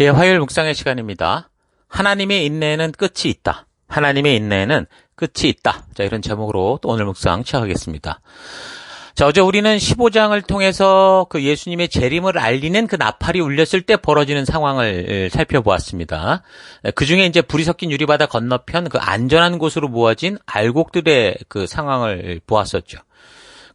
예, 화요일 묵상의 시간입니다. 하나님의 인내에는 끝이 있다. 하나님의 인내에는 끝이 있다. 자, 이런 제목으로 또 오늘 묵상 시작하겠습니다. 자, 어제 우리는 15장을 통해서 그 예수님의 재림을 알리는 그 나팔이 울렸을 때 벌어지는 상황을 살펴보았습니다. 그 중에 이제 불이 섞인 유리바다 건너편 그 안전한 곳으로 모아진 알곡들의 그 상황을 보았었죠.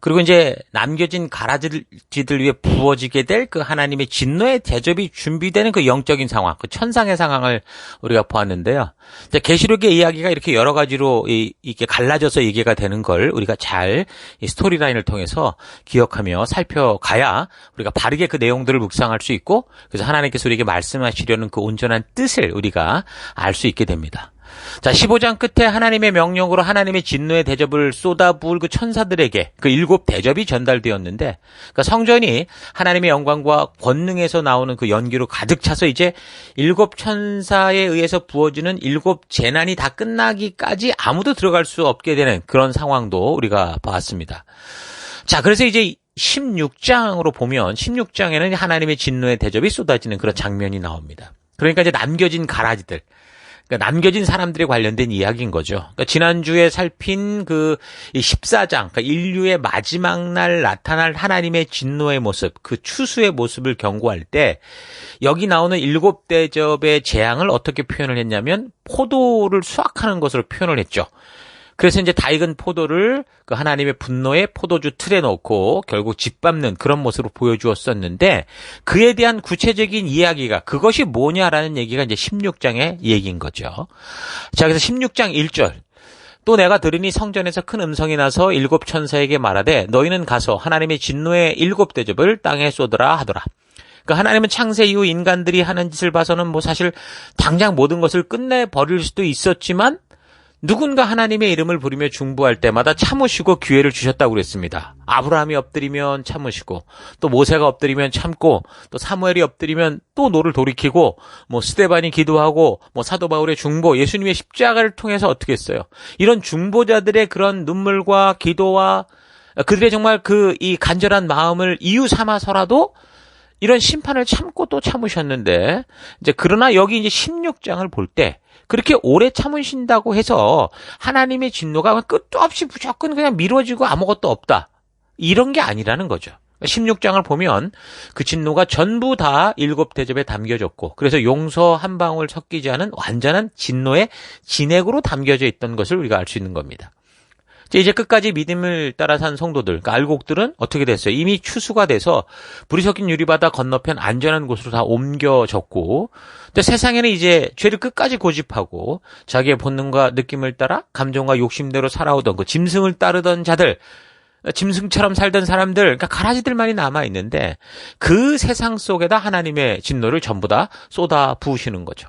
그리고 이제 남겨진 가라지들 위해 부어지게 될 그 하나님의 진노의 대접이 준비되는 그 영적인 상황, 그 천상의 상황을 우리가 보았는데요. 이제 계시록의 이야기가 이렇게 여러 가지로 이게 갈라져서 얘기가 되는 걸 우리가 잘 이 스토리라인을 통해서 기억하며 살펴가야 우리가 바르게 그 내용들을 묵상할 수 있고, 그래서 하나님께서 우리에게 말씀하시려는 그 온전한 뜻을 우리가 알 수 있게 됩니다. 자, 15장 끝에 하나님의 명령으로 하나님의 진노의 대접을 쏟아부을 그 천사들에게 그 7 대접이 전달되었는데, 그러니까 성전이 하나님의 영광과 권능에서 나오는 그 연기로 가득 차서 이제 7 천사에 의해서 부어지는 7 재난이 다 끝나기까지 아무도 들어갈 수 없게 되는 그런 상황도 우리가 봤습니다. 자, 그래서 이제 16장으로 보면 16장에는 하나님의 진노의 대접이 쏟아지는 그런 장면이 나옵니다. 그러니까 이제 남겨진 가라지들, 그러니까 남겨진 사람들에 관련된 이야기인 거죠. 그러니까 지난주에 살핀 그 14장, 그러니까 인류의 마지막 날 나타날 하나님의 진노의 모습, 그 추수의 모습을 경고할 때 여기 나오는 7 대접의 재앙을 어떻게 표현을 했냐면 포도를 수확하는 것으로 표현을 했죠. 그래서 이제 다 익은 포도를 그 하나님의 분노의 포도주 틀에 넣고 결국 짓밟는 그런 모습으로 보여주었었는데, 그에 대한 구체적인 이야기가 그것이 뭐냐라는 얘기가 이제 16장의 얘기인 거죠. 자, 그래서 16장 1절. 또 내가 들으니 성전에서 큰 음성이 나서 7 천사에게 말하되 너희는 가서 하나님의 진노의 7 대접을 땅에 쏟으라 하더라. 그 하나님은 창세 이후 인간들이 하는 짓을 봐서는 뭐 사실 당장 모든 것을 끝내버릴 수도 있었지만 누군가 하나님의 이름을 부르며 중보할 때마다 참으시고 기회를 주셨다고 그랬습니다. 아브라함이 엎드리면 참으시고, 또 모세가 엎드리면 참고, 또 사무엘이 엎드리면 또 노를 돌이키고, 뭐 스데반이 기도하고, 뭐 사도 바울의 중보, 예수님의 십자가를 통해서 어떻게 했어요? 이런 중보자들의 그런 눈물과 기도와 그들의 정말 이 간절한 마음을 이유 삼아서라도 이런 심판을 참고 또 참으셨는데, 이제 그러나 여기 이제 16장을 볼 때 그렇게 오래 참으신다고 해서 하나님의 진노가 끝도 없이 무조건 그냥 미뤄지고 아무것도 없다, 이런 게 아니라는 거죠. 16장을 보면 그 진노가 전부 다 7 대접에 담겨졌고, 그래서 용서 한 방울 섞이지 않은 완전한 진노의 진액으로 담겨져 있던 것을 우리가 알 수 있는 겁니다. 이제 끝까지 믿음을 따라 산 성도들, 그러니까 알곡들은 어떻게 됐어요? 이미 추수가 돼서 불이 섞인 유리바다 건너편 안전한 곳으로 다 옮겨졌고, 근데 세상에는 이제 죄를 끝까지 고집하고 자기의 본능과 느낌을 따라 감정과 욕심대로 살아오던 그 짐승을 따르던 자들, 짐승처럼 살던 사람들, 그러니까 가라지들만이 남아있는데 그 세상 속에다 하나님의 진노를 전부 다 쏟아 부으시는 거죠.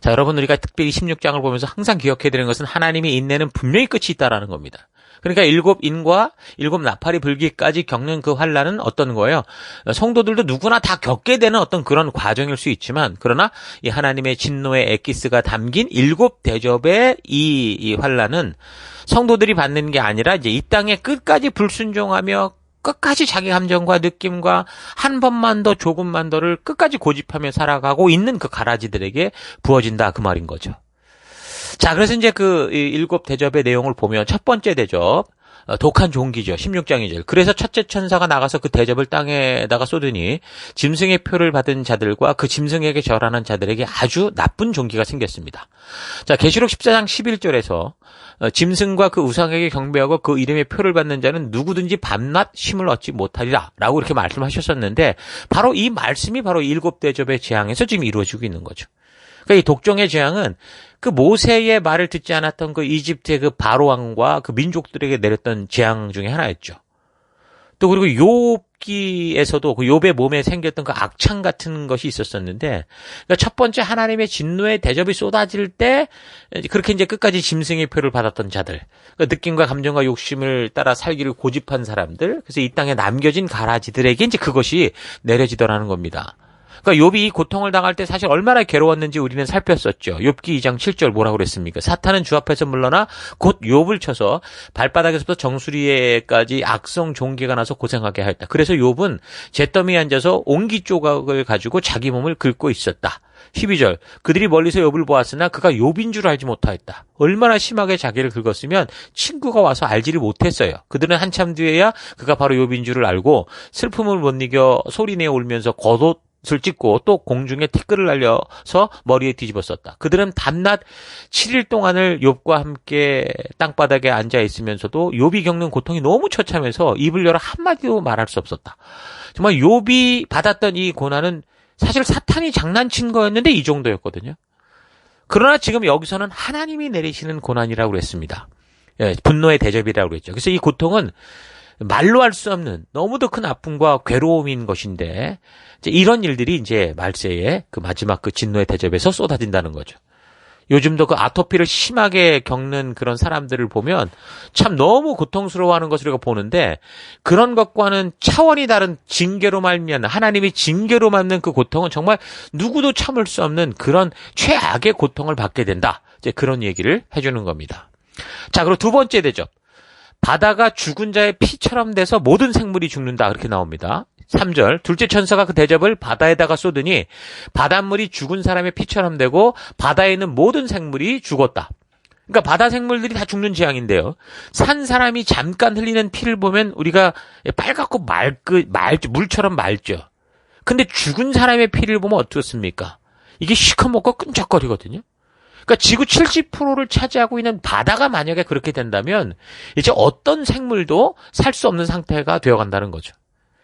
자, 여러분, 우리가 특별히 16장을 보면서 항상 기억해야 되는 것은 하나님의 인내는 분명히 끝이 있다라는 겁니다. 그러니까 7 인과 7 나팔이 불기까지 겪는 그 환난은 어떤 거예요? 성도들도 누구나 다 겪게 되는 어떤 그런 과정일 수 있지만, 그러나 이 하나님의 진노의 엑기스가 담긴 7 대접의 이 환난은 성도들이 받는 게 아니라 이제 이 땅에 끝까지 불순종하며 끝까지 자기 감정과 느낌과 한 번만 더 조금만 더를 끝까지 고집하며 살아가고 있는 그 가라지들에게 부어진다, 그 말인 거죠. 자, 그래서 이제 그 7 대접의 내용을 보면 첫 번째 대접, 독한 종기죠. 16장 2절. 그래서 첫째 천사가 나가서 그 대접을 땅에다가 쏟으니 짐승의 표를 받은 자들과 그 짐승에게 절하는 자들에게 아주 나쁜 종기가 생겼습니다. 자, 계시록 14장 11절에서 짐승과 그 우상에게 경배하고 그 이름의 표를 받는 자는 누구든지 밤낮 쉼을 얻지 못하리라 라고 이렇게 말씀하셨었는데, 바로 이 말씀이 바로 7 대접의 재앙에서 지금 이루어지고 있는 거죠. 그러니까 이 독종의 재앙은 그 모세의 말을 듣지 않았던 그 이집트의 그 바로 왕과 그 민족들에게 내렸던 재앙 중에 하나였죠. 또 그리고 욥기에서도 그 욥의 몸에 생겼던 그 악창 같은 것이 있었었는데, 그러니까 첫 번째 하나님의 진노의 대접이 쏟아질 때 그렇게 이제 끝까지 짐승의 표를 받았던 자들, 그러니까 느낌과 감정과 욕심을 따라 살기를 고집한 사람들, 그래서 이 땅에 남겨진 가라지들에게 이제 그것이 내려지더라는 겁니다. 그러니까 욥이 이 고통을 당할 때 사실 얼마나 괴로웠는지 우리는 살폈었죠. 욥기 2장 7절 뭐라고 그랬습니까? 사탄은 주 앞에서 물러나 곧 욥을 쳐서 발바닥에서부터 정수리에까지 악성 종기가 나서 고생하게 하였다. 그래서 욥은 잿더미에 앉아서 옹기 조각을 가지고 자기 몸을 긁고 있었다. 12절 그들이 멀리서 욥을 보았으나 그가 욥인 줄 알지 못하였다. 얼마나 심하게 자기를 긁었으면 친구가 와서 알지를 못했어요. 그들은 한참 뒤에야 그가 바로 욥인 줄을 알고 슬픔을 못 이겨 소리내어 울면서 겉옷을 찢고 또 공중에 티끌을 날려서 머리에 뒤집었었다. 그들은 밤낮 7일 동안을 욥과 함께 땅바닥에 앉아 있으면서도 욥이 겪는 고통이 너무 처참해서 입을 열어 한마디도 말할 수 없었다. 정말 욥이 받았던 이 고난은 사실 사탄이 장난친 거였는데 이 정도였거든요. 그러나 지금 여기서는 하나님이 내리시는 고난이라고 그랬습니다. 예, 분노의 대접이라고 그랬죠. 그래서 이 고통은 말로 할 수 없는 너무도 큰 아픔과 괴로움인 것인데 이제 이런 일들이 이제 말세에 그 마지막 그 진노의 대접에서 쏟아진다는 거죠. 요즘도 그 아토피를 심하게 겪는 그런 사람들을 보면 참 너무 고통스러워하는 것을 우리가 보는데 그런 것과는 차원이 다른 징계로 말미암는 하나님이 징계로 맞는 그 고통은 정말 누구도 참을 수 없는 그런 최악의 고통을 받게 된다. 이제 그런 얘기를 해주는 겁니다. 자, 그리고 두 번째 대접. 바다가 죽은 자의 피처럼 돼서 모든 생물이 죽는다. 그렇게 나옵니다. 3절 둘째 천사가 그 대접을 바다에다가 쏟으니 바닷물이 죽은 사람의 피처럼 되고 바다에 있는 모든 생물이 죽었다. 그러니까 바다 생물들이 다 죽는 재앙인데요. 산 사람이 잠깐 흘리는 피를 보면 우리가 빨갛고 물처럼 맑죠. 근데 죽은 사람의 피를 보면 어떻습니까? 이게 시커멓고 끈적거리거든요. 그러니까 지구 70%를 차지하고 있는 바다가 만약에 그렇게 된다면 이제 어떤 생물도 살 수 없는 상태가 되어간다는 거죠.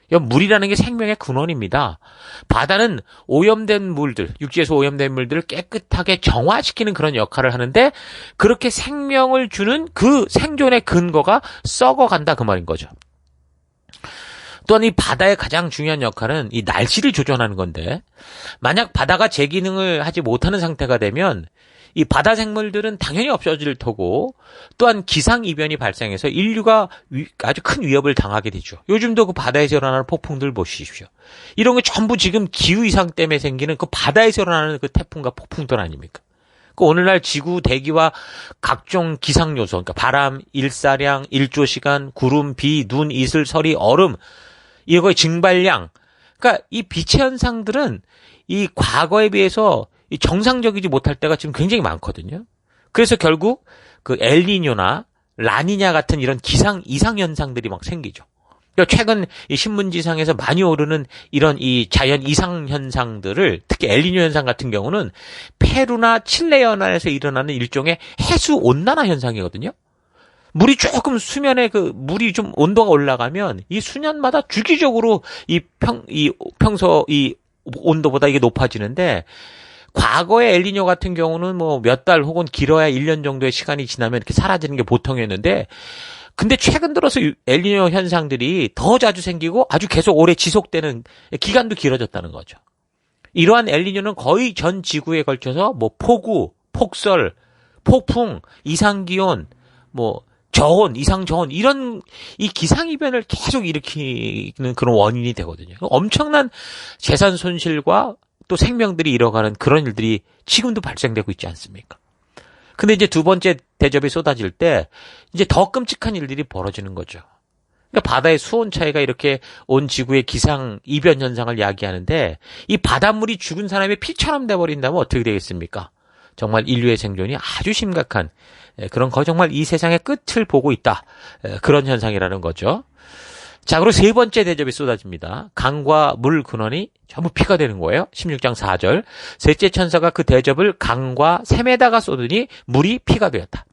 물이라는 게 생명의 근원입니다. 바다는 오염된 물들, 육지에서 오염된 물들을 깨끗하게 정화시키는 그런 역할을 하는데 그렇게 생명을 주는 그 생존의 근거가 썩어간다 그 말인 거죠. 또한 이 바다의 가장 중요한 역할은 이 날씨를 조절하는 건데 만약 바다가 제 기능을 하지 못하는 상태가 되면 이 바다 생물들은 당연히 없어질 테고 또한 기상이변이 발생해서 인류가 아주 큰 위협을 당하게 되죠. 요즘도 그 바다에서 일어나는 폭풍들 보십시오. 이런 게 전부 지금 기후이상 때문에 생기는 그 바다에서 일어나는 그 태풍과 폭풍들 아닙니까? 그 오늘날 지구 대기와 각종 기상 요소, 그러니까 바람, 일사량, 일조시간, 구름, 비, 눈, 이슬, 서리, 얼음, 이거의 증발량. 그러니까 이 빛의 현상들은 이 과거에 비해서 이 정상적이지 못할 때가 지금 굉장히 많거든요. 그래서 결국 그 엘니뇨나 라니냐 같은 이런 이상 현상들이 막 생기죠. 그러니까 최근 이 신문지상에서 많이 오르는 이런 이 자연 이상 현상들을 특히 엘니뇨 현상 같은 경우는 페루나 칠레 연안에서 일어나는 일종의 해수 온난화 현상이거든요. 물이 조금 수면에 그 물이 좀 온도가 올라가면 이 수년마다 주기적으로 이 평소 이 온도보다 이게 높아지는데 과거의 엘니뇨 같은 경우는 뭐 몇 달 혹은 길어야 1년 정도의 시간이 지나면 이렇게 사라지는 게 보통이었는데 근데 최근 들어서 엘니뇨 현상들이 더 자주 생기고 아주 계속 오래 지속되는 기간도 길어졌다는 거죠. 이러한 엘니뇨는 거의 전 지구에 걸쳐서 뭐 폭우, 폭설, 폭풍, 이상기온, 뭐 저온, 이상저온 이런 이 기상이변을 계속 일으키는 그런 원인이 되거든요. 엄청난 재산 손실과 또 생명들이 잃어가는 그런 일들이 지금도 발생되고 있지 않습니까? 근데 이제 두 번째 대접이 쏟아질 때 이제 더 끔찍한 일들이 벌어지는 거죠. 그러니까 바다의 수온 차이가 이렇게 온 지구의 기상 이변 현상을 야기하는데 이 바닷물이 죽은 사람의 피처럼 돼버린다면 어떻게 되겠습니까? 정말 인류의 생존이 아주 심각한 그런 거 정말 이 세상의 끝을 보고 있다. 그런 현상이라는 거죠. 자, 그리고 세 번째 대접이 쏟아집니다. 강과 물 근원이 전부 피가 되는 거예요. 16장 4절. 셋째 천사가 그 대접을 강과 샘에다가 쏟으니 물이 피가 되었다.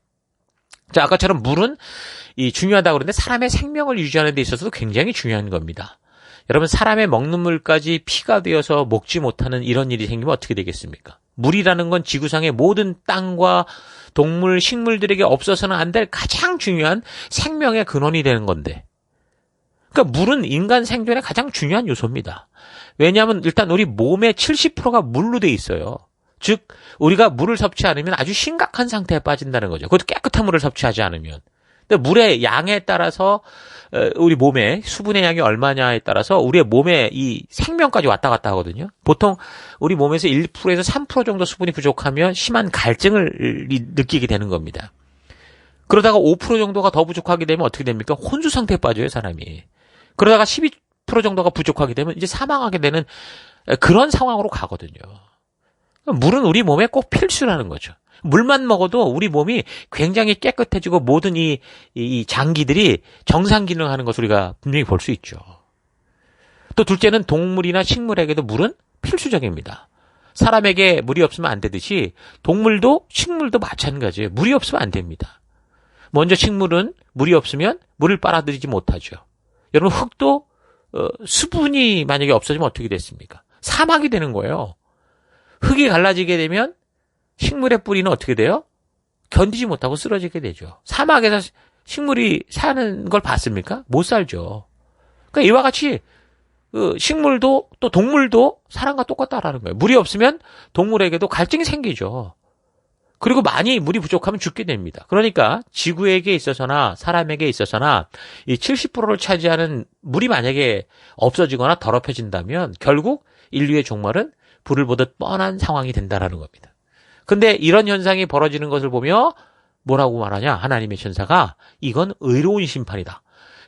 자, 아까처럼 물은 중요하다고 그러는데 사람의 생명을 유지하는 데 있어서도 굉장히 중요한 겁니다. 여러분, 사람의 먹는 물까지 피가 되어서 먹지 못하는 이런 일이 생기면 어떻게 되겠습니까? 물이라는 건 지구상의 모든 땅과 동물, 식물들에게 없어서는 안 될 가장 중요한 생명의 근원이 되는 건데 그러니까 물은 인간 생존의 가장 중요한 요소입니다. 왜냐하면 일단 우리 몸의 70%가 물로 돼 있어요. 즉 우리가 물을 섭취 않으면 아주 심각한 상태에 빠진다는 거죠. 그것도 깨끗한 물을 섭취하지 않으면. 근데 물의 양에 따라서 우리 몸에 수분의 양이 얼마냐에 따라서 우리의 몸에 이 생명까지 왔다 갔다 하거든요. 보통 우리 몸에서 1%에서 3% 정도 수분이 부족하면 심한 갈증을 느끼게 되는 겁니다. 그러다가 5% 정도가 더 부족하게 되면 어떻게 됩니까? 혼수 상태에 빠져요, 사람이. 그러다가 12% 정도가 부족하게 되면 이제 사망하게 되는 그런 상황으로 가거든요. 물은 우리 몸에 꼭 필수라는 거죠. 물만 먹어도 우리 몸이 굉장히 깨끗해지고 모든 이 장기들이 정상 기능하는 것을 우리가 분명히 볼 수 있죠. 또 둘째는 동물이나 식물에게도 물은 필수적입니다. 사람에게 물이 없으면 안 되듯이 동물도 식물도 마찬가지예요. 물이 없으면 안 됩니다. 먼저 식물은 물이 없으면 물을 빨아들이지 못하죠. 여러분 흙도 수분이 만약에 없어지면 어떻게 됐습니까? 사막이 되는 거예요. 흙이 갈라지게 되면 식물의 뿌리는 어떻게 돼요? 견디지 못하고 쓰러지게 되죠. 사막에서 식물이 사는 걸 봤습니까? 못 살죠. 그러니까 이와 같이 식물도 또 동물도 사람과 똑같다라는 거예요. 물이 없으면 동물에게도 갈증이 생기죠. 그리고 많이 물이 부족하면 죽게 됩니다. 그러니까 지구에게 있어서나 사람에게 있어서나 이 70%를 차지하는 물이 만약에 없어지거나 더럽혀진다면 결국 인류의 종말은 불을 보듯 뻔한 상황이 된다라는 겁니다. 근데 이런 현상이 벌어지는 것을 보며 뭐라고 말하냐? 하나님의 천사가 이건 의로운 심판이다.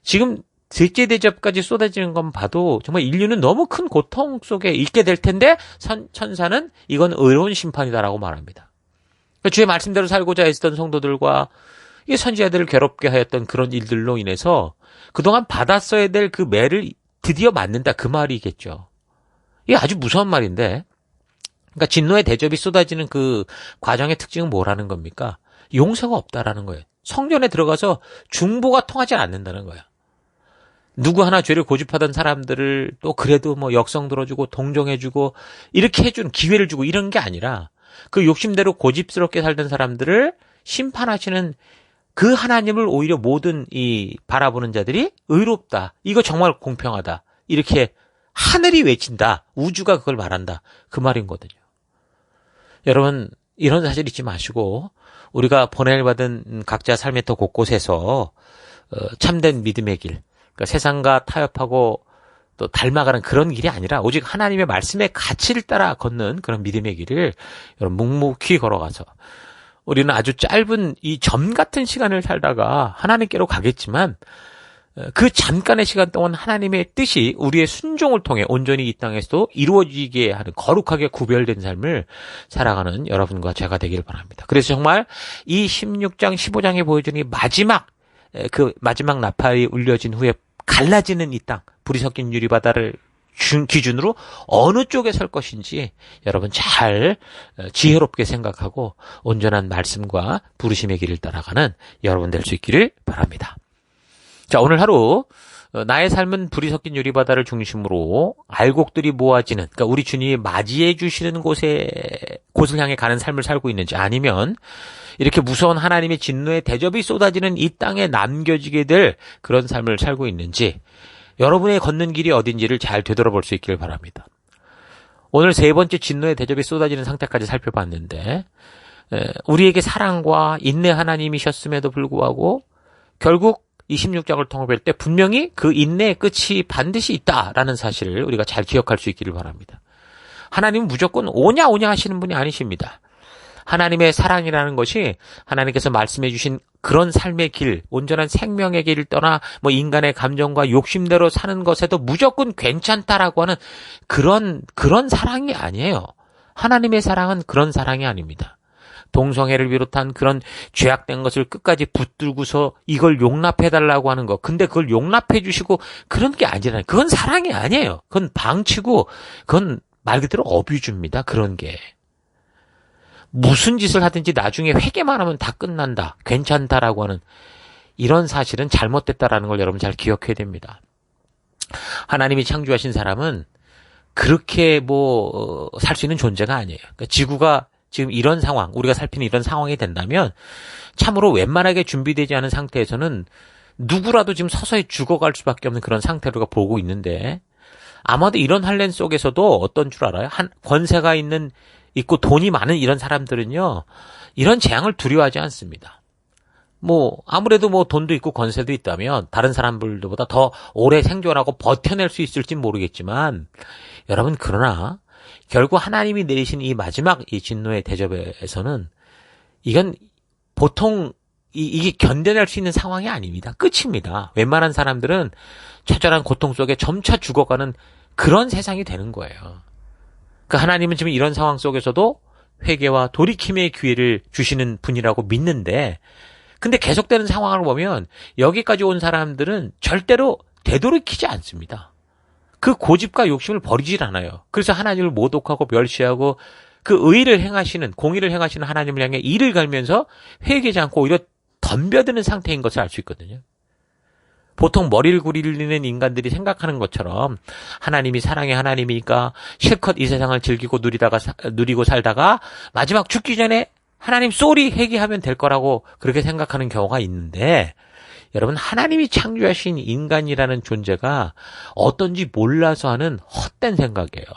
지금 셋째 대접까지 쏟아지는 건 봐도 정말 인류는 너무 큰 고통 속에 있게 될 텐데 천사는 이건 의로운 심판이다라고 말합니다. 주의 말씀대로 살고자 했던 성도들과 선지자들을 괴롭게 하였던 그런 일들로 인해서 그동안 받았어야 될 그 매를 드디어 맞는다 그 말이겠죠. 이게 아주 무서운 말인데 그러니까 진노의 대접이 쏟아지는 그 과정의 특징은 뭐라는 겁니까? 용서가 없다라는 거예요. 성전에 들어가서 중보가 통하지 않는다는 거예요. 누구 하나 죄를 고집하던 사람들을 또 그래도 뭐 역성 들어주고 동정해주고 이렇게 해준 기회를 주고 이런 게 아니라 그 욕심대로 고집스럽게 살던 사람들을 심판하시는 그 하나님을 오히려 모든 이 바라보는 자들이 의롭다. 이거 정말 공평하다. 이렇게 하늘이 외친다. 우주가 그걸 말한다. 그 말인 거거든요. 여러분 이런 사실 잊지 마시고 우리가 보냄받은 각자 삶의 터 곳곳에서 참된 믿음의 길, 그러니까 세상과 타협하고 또 닮아가는 그런 길이 아니라 오직 하나님의 말씀의 가치를 따라 걷는 그런 믿음의 길을 여러분 묵묵히 걸어가서 우리는 아주 짧은 이 점 같은 시간을 살다가 하나님께로 가겠지만 그 잠깐의 시간 동안 하나님의 뜻이 우리의 순종을 통해 온전히 이 땅에서도 이루어지게 하는 거룩하게 구별된 삶을 살아가는 여러분과 제가 되길 바랍니다. 그래서 정말 이 16장 15장에 보여주는 이 마지막 나팔이 울려진 후에 갈라지는 이 땅, 불이 섞인 유리바다를 기준으로 어느 쪽에 설 것인지 여러분 잘 지혜롭게 생각하고 온전한 말씀과 부르심의 길을 따라가는 여러분 될 수 있기를 바랍니다. 자, 오늘 하루 나의 삶은 불이 섞인 유리바다를 중심으로 알곡들이 모아지는, 그러니까 우리 주님이 맞이해 주시는 곳을 향해 가는 삶을 살고 있는지, 아니면 이렇게 무서운 하나님의 진노의 대접이 쏟아지는 이 땅에 남겨지게 될 그런 삶을 살고 있는지, 여러분의 걷는 길이 어딘지를 잘 되돌아볼 수 있기를 바랍니다. 오늘 세 번째 진노의 대접이 쏟아지는 상태까지 살펴봤는데 우리에게 사랑과 인내 하나님이셨음에도 불구하고 결국 이 16장을 통합할 때 분명히 그 인내의 끝이 반드시 있다라는 사실을 우리가 잘 기억할 수 있기를 바랍니다. 하나님은 무조건 오냐 하시는 분이 아니십니다. 하나님의 사랑이라는 것이 하나님께서 말씀해 주신 그런 삶의 길, 온전한 생명의 길을 떠나 뭐 인간의 감정과 욕심대로 사는 것에도 무조건 괜찮다라고 하는 그런 사랑이 아니에요. 하나님의 사랑은 그런 사랑이 아닙니다. 동성애를 비롯한 그런 죄악된 것을 끝까지 붙들고서 이걸 용납해달라고 하는 거. 근데 그걸 용납해 주시고 그런 게 아니라 그건 사랑이 아니에요. 그건 방치고 그건 말 그대로 어뷰즈입니다. 그런 게. 무슨 짓을 하든지 나중에 회개만 하면 다 끝난다. 괜찮다라고 하는 이런 사실은 잘못됐다라는 걸 여러분 잘 기억해야 됩니다. 하나님이 창조하신 사람은 그렇게 살 수 있는 존재가 아니에요. 그러니까 지구가 지금 이런 상황, 우리가 살피는 이런 상황이 된다면 참으로 웬만하게 준비되지 않은 상태에서는 누구라도 지금 서서히 죽어갈 수밖에 없는 그런 상태로 우리가 보고 있는데 아마도 이런 할렘 속에서도 어떤 줄 알아요? 권세가 있고 돈이 많은 이런 사람들은요, 이런 재앙을 두려워하지 않습니다. 아무래도 돈도 있고 권세도 있다면 다른 사람들보다 더 오래 생존하고 버텨낼 수 있을지 모르겠지만, 여러분, 그러나 결국 하나님이 내리신 이 마지막 이 진노의 대접에서는 이건 보통 이게 견뎌낼 수 있는 상황이 아닙니다. 끝입니다. 웬만한 사람들은 처절한 고통 속에 점차 죽어가는 그런 세상이 되는 거예요. 그 하나님은 지금 이런 상황 속에서도 회개와 돌이킴의 기회를 주시는 분이라고 믿는데, 근데 계속되는 상황을 보면 여기까지 온 사람들은 절대로 되돌이키지 않습니다. 그 고집과 욕심을 버리질 않아요. 그래서 하나님을 모독하고 멸시하고 그 의를 행하시는, 공의를 행하시는 하나님을 향해 이를 갈면서 회개하지 않고 오히려 덤벼드는 상태인 것을 알 수 있거든요. 보통 머리를 굴리는 인간들이 생각하는 것처럼 하나님이 사랑의 하나님이니까 실컷 이 세상을 즐기고 누리고 살다가 마지막 죽기 전에 하나님 쏘리 회개하면 될 거라고 그렇게 생각하는 경우가 있는데, 여러분, 하나님이 창조하신 인간이라는 존재가 어떤지 몰라서 하는 헛된 생각이에요.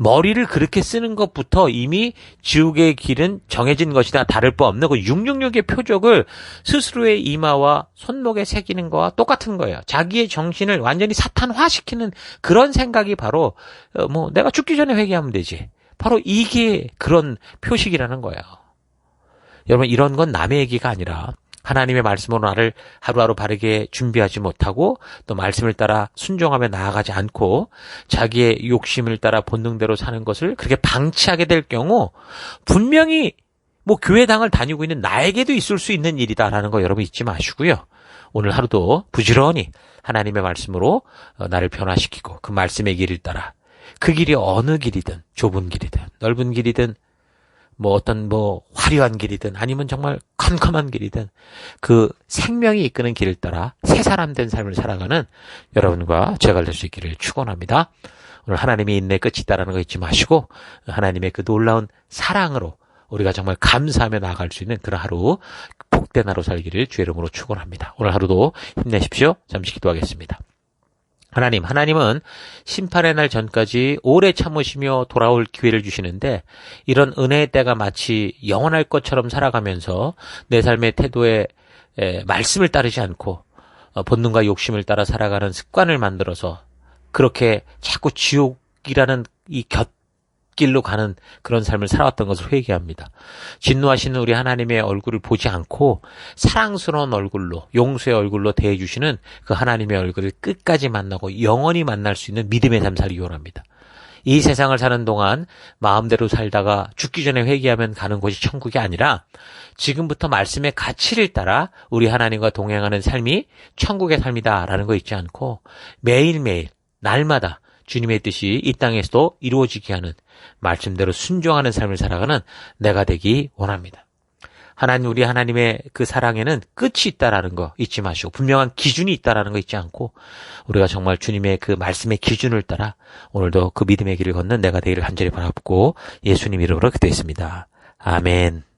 머리를 그렇게 쓰는 것부터 이미 지옥의 길은 정해진 것이다 다를 바 없는 그 666의 표적을 스스로의 이마와 손목에 새기는 거와 똑같은 거예요. 자기의 정신을 완전히 사탄화시키는 그런 생각이 바로 내가 죽기 전에 회개하면 되지. 바로 이게 그런 표식이라는 거예요. 여러분, 이런 건 남의 얘기가 아니라 하나님의 말씀으로 나를 하루하루 바르게 준비하지 못하고 또 말씀을 따라 순종하며 나아가지 않고 자기의 욕심을 따라 본능대로 사는 것을 그렇게 방치하게 될 경우 분명히 교회당을 다니고 있는 나에게도 있을 수 있는 일이다라는 거 여러분 잊지 마시고요. 오늘 하루도 부지런히 하나님의 말씀으로 나를 변화시키고 그 말씀의 길을 따라 그 길이 어느 길이든 좁은 길이든 넓은 길이든 어떤 화려한 길이든 아니면 정말 컴컴한 길이든 그 생명이 이끄는 길을 따라 새 사람 된 삶을 살아가는 여러분과 제가 될 수 있기를 축원합니다. 오늘 하나님의 인내 끝이 있다라는 거 잊지 마시고 하나님의 그 놀라운 사랑으로 우리가 정말 감사하며 나아갈 수 있는 그런 하루, 복된 하루 살기를 주의 이름으로 축원합니다. 오늘 하루도 힘내십시오. 잠시 기도하겠습니다. 하나님은 심판의 날 전까지 오래 참으시며 돌아올 기회를 주시는데, 이런 은혜의 때가 마치 영원할 것처럼 살아가면서 내 삶의 태도에 말씀을 따르지 않고 본능과 욕심을 따라 살아가는 습관을 만들어서 그렇게 자꾸 지옥이라는 이 곁길로 가는 그런 삶을 살아왔던 것을 회개합니다. 진노하시는 우리 하나님의 얼굴을 보지 않고 사랑스러운 얼굴로, 용서의 얼굴로 대해주시는 그 하나님의 얼굴을 끝까지 만나고 영원히 만날 수 있는 믿음의 삶 살기 원합니다. 이 세상을 사는 동안 마음대로 살다가 죽기 전에 회개하면 가는 곳이 천국이 아니라 지금부터 말씀의 가치를 따라 우리 하나님과 동행하는 삶이 천국의 삶이다라는 거 잊지 않고 매일매일 날마다 주님의 뜻이 이 땅에서도 이루어지게 하는 말씀대로 순종하는 삶을 살아가는 내가 되기 원합니다. 우리 하나님의 그 사랑에는 끝이 있다라는 거 잊지 마시고 분명한 기준이 있다라는 거 잊지 않고 우리가 정말 주님의 그 말씀의 기준을 따라 오늘도 그 믿음의 길을 걷는 내가 되기를 간절히 바라보고 예수님 이름으로 기도했습니다. 아멘.